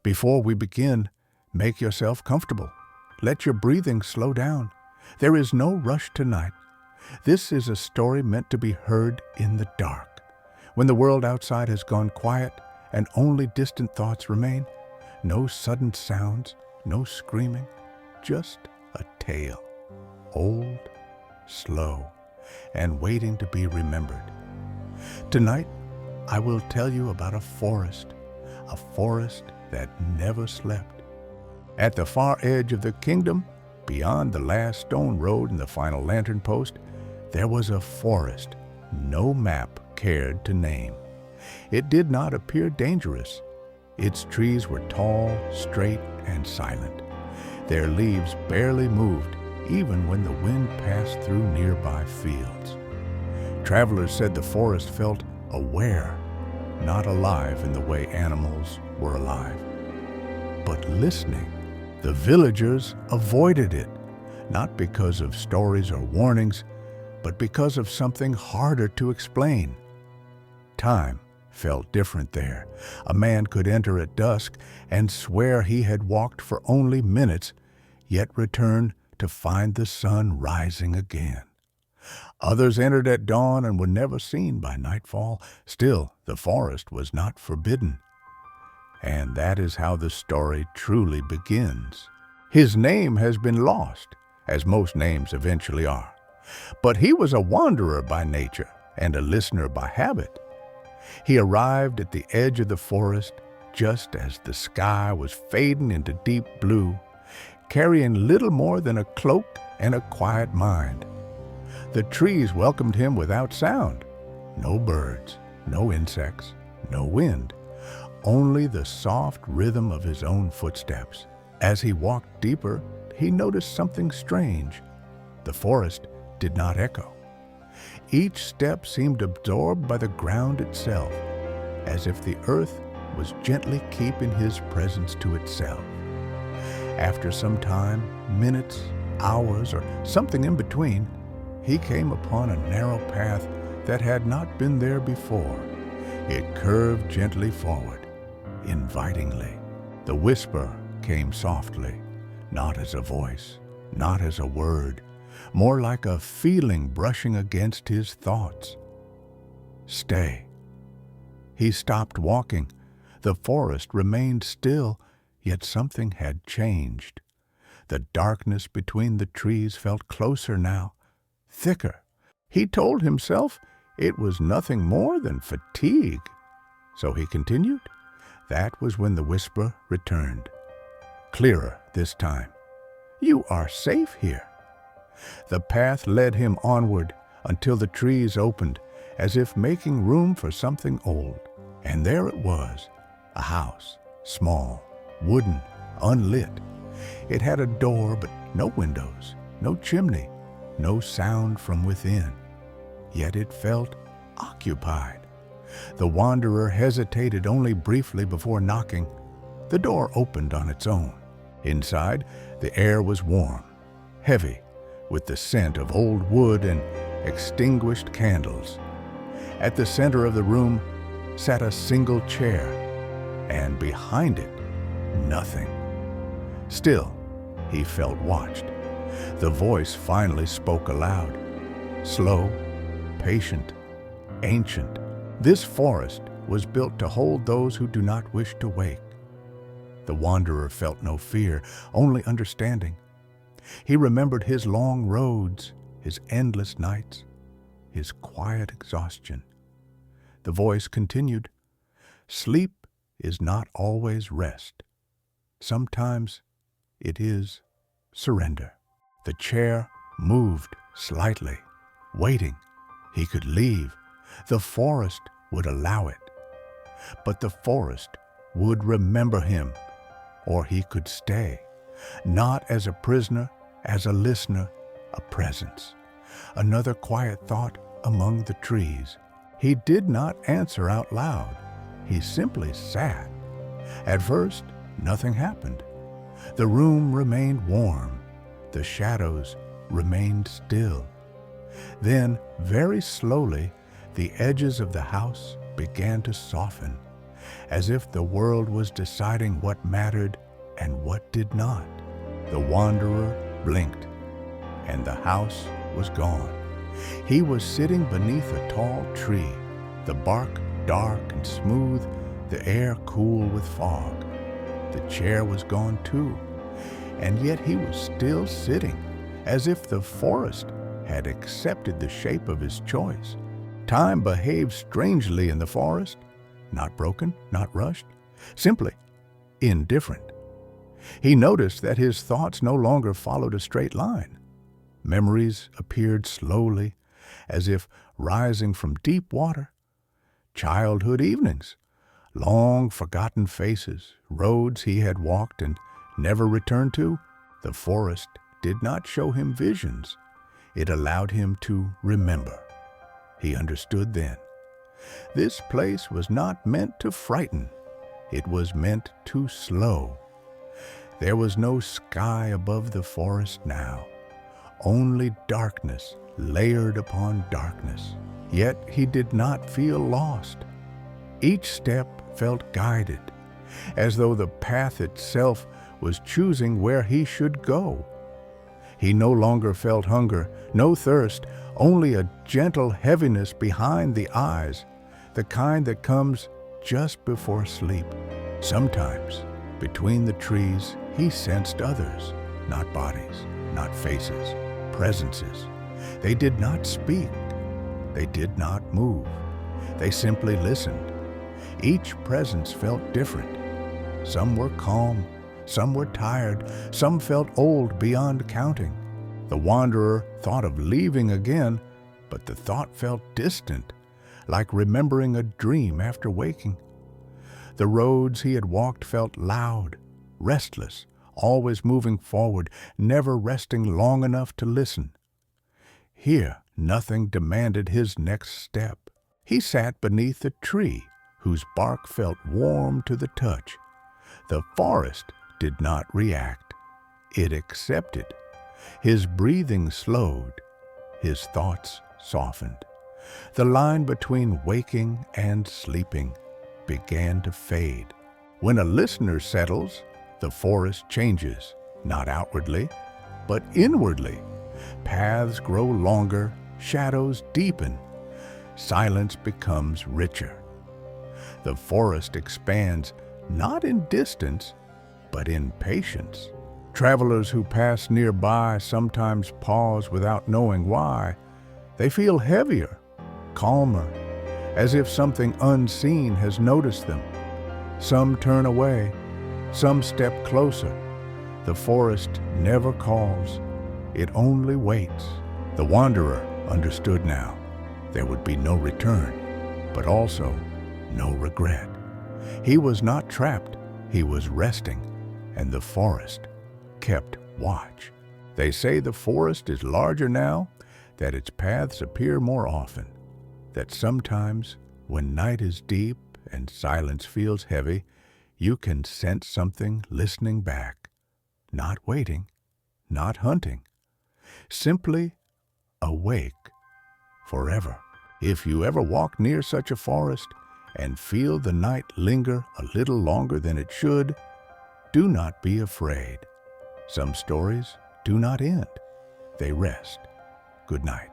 Before we begin, make yourself comfortable. Let your breathing slow down. There is no rush tonight. This is a story meant to be heard in the dark, when the world outside has gone quiet and only distant thoughts remain. No sudden sounds, no screaming, just a tale, old, slow, and waiting to be remembered. Tonight, I will tell you about a forest that never slept. At the far edge of the kingdom, beyond the last stone road and the final lantern post, there was a forest no map cared to name. It did not appear dangerous. Its trees were tall, straight, and silent. Their leaves barely moved, even when the wind passed through nearby fields. Travelers said the forest felt aware, not alive in the way animals were alive. But listening, the villagers avoided it, not because of stories or warnings, but because of something harder to explain. Time felt different there. A man could enter at dusk and swear he had walked for only minutes, yet return to find the sun rising again. Others entered at dawn and were never seen by nightfall. Still, the forest was not forbidden. And that is how the story truly begins. His name has been lost, as most names eventually are. But he was a wanderer by nature and a listener by habit. He arrived at the edge of the forest just as the sky was fading into deep blue, carrying little more than a cloak and a quiet mind. The trees welcomed him without sound. No birds, no insects, no wind, only the soft rhythm of his own footsteps. As he walked deeper, he noticed something strange. The forest did not echo. Each step seemed absorbed by the ground itself, as if the earth was gently keeping his presence to itself. After some time, minutes, hours, or something in between, he came upon a narrow path that had not been there before. It curved gently forward, invitingly. The whisper came softly, not as a voice, not as a word, more like a feeling brushing against his thoughts. Stay. He stopped walking. The forest remained still, yet something had changed. The darkness between the trees felt closer now, thicker. He told himself it was nothing more than fatigue. So he continued. That was when the whisper returned. Clearer this time. You are safe here. The path led him onward until the trees opened, as if making room for something old. And there it was, a house, small, wooden, unlit. It had a door, but no windows, no chimney, no sound from within. Yet it felt occupied. The wanderer hesitated only briefly before knocking. The door opened on its own. Inside, the air was warm, heavy, with the scent of old wood and extinguished candles. At the center of the room sat a single chair, and behind it, nothing. Still, he felt watched. The voice finally spoke aloud. Slow, patient, ancient. This forest was built to hold those who do not wish to wake. The wanderer felt no fear, only understanding. He remembered his long roads, his endless nights, his quiet exhaustion. The voice continued, Sleep is not always rest. Sometimes it is surrender. The chair moved slightly, waiting. He could leave. The forest would allow it. But the forest would remember him, or he could stay, not as a prisoner, as a listener, a presence. Another quiet thought among the trees. He did not answer out loud. He simply sat. At first, nothing happened. The room remained warm. The shadows remained still. Then, very slowly, the edges of the house began to soften. as if the world was deciding what mattered and what did not. The wanderer blinked, and the house was gone. He was sitting beneath a tall tree, the bark dark and smooth, the air cool with fog. The chair was gone too, and yet he was still sitting, as if the forest had accepted the shape of his choice. Time behaved strangely in the forest, not broken, not rushed, simply indifferent. He noticed that his thoughts no longer followed a straight line. Memories appeared slowly, as if rising from deep water. Childhood evenings, long forgotten faces, roads he had walked and never returned to. The forest did not show him visions. It allowed him to remember. He understood then. This place was not meant to frighten. It was meant to slow. There was no sky above the forest now, only darkness layered upon darkness. Yet he did not feel lost. Each step felt guided, as though the path itself was choosing where he should go. He no longer felt hunger, no thirst, only a gentle heaviness behind the eyes, the kind that comes just before sleep. Sometimes, between the trees, he sensed others, not bodies, not faces, presences. They did not speak. They did not move. They simply listened. Each presence felt different. Some were calm, some were tired, some felt old beyond counting. The wanderer thought of leaving again, but the thought felt distant, like remembering a dream after waking. The roads he had walked felt loud, restless, always moving forward, never resting long enough to listen. Here, nothing demanded his next step. He sat beneath a tree whose bark felt warm to the touch. The forest did not react. It accepted. His breathing slowed. His thoughts softened. The line between waking and sleeping began to fade. When a listener settles, the forest changes, not outwardly, but inwardly. Paths grow longer, shadows deepen, silence becomes richer. The forest expands, not in distance, but in patience. Travelers who pass nearby sometimes pause without knowing why. They feel heavier, calmer, as if something unseen has noticed them. Some turn away, some step closer. The forest never calls. It only waits. The wanderer understood now. There would be no return, but also no regret. He was not trapped. He was resting, and the forest kept watch. They say the forest is larger now, that its paths appear more often, that sometimes when night is deep and silence feels heavy, you can sense something listening back, not waiting, not hunting, simply awake forever. If you ever walk near such a forest and feel the night linger a little longer than it should, do not be afraid. Some stories do not end. They rest. Good night.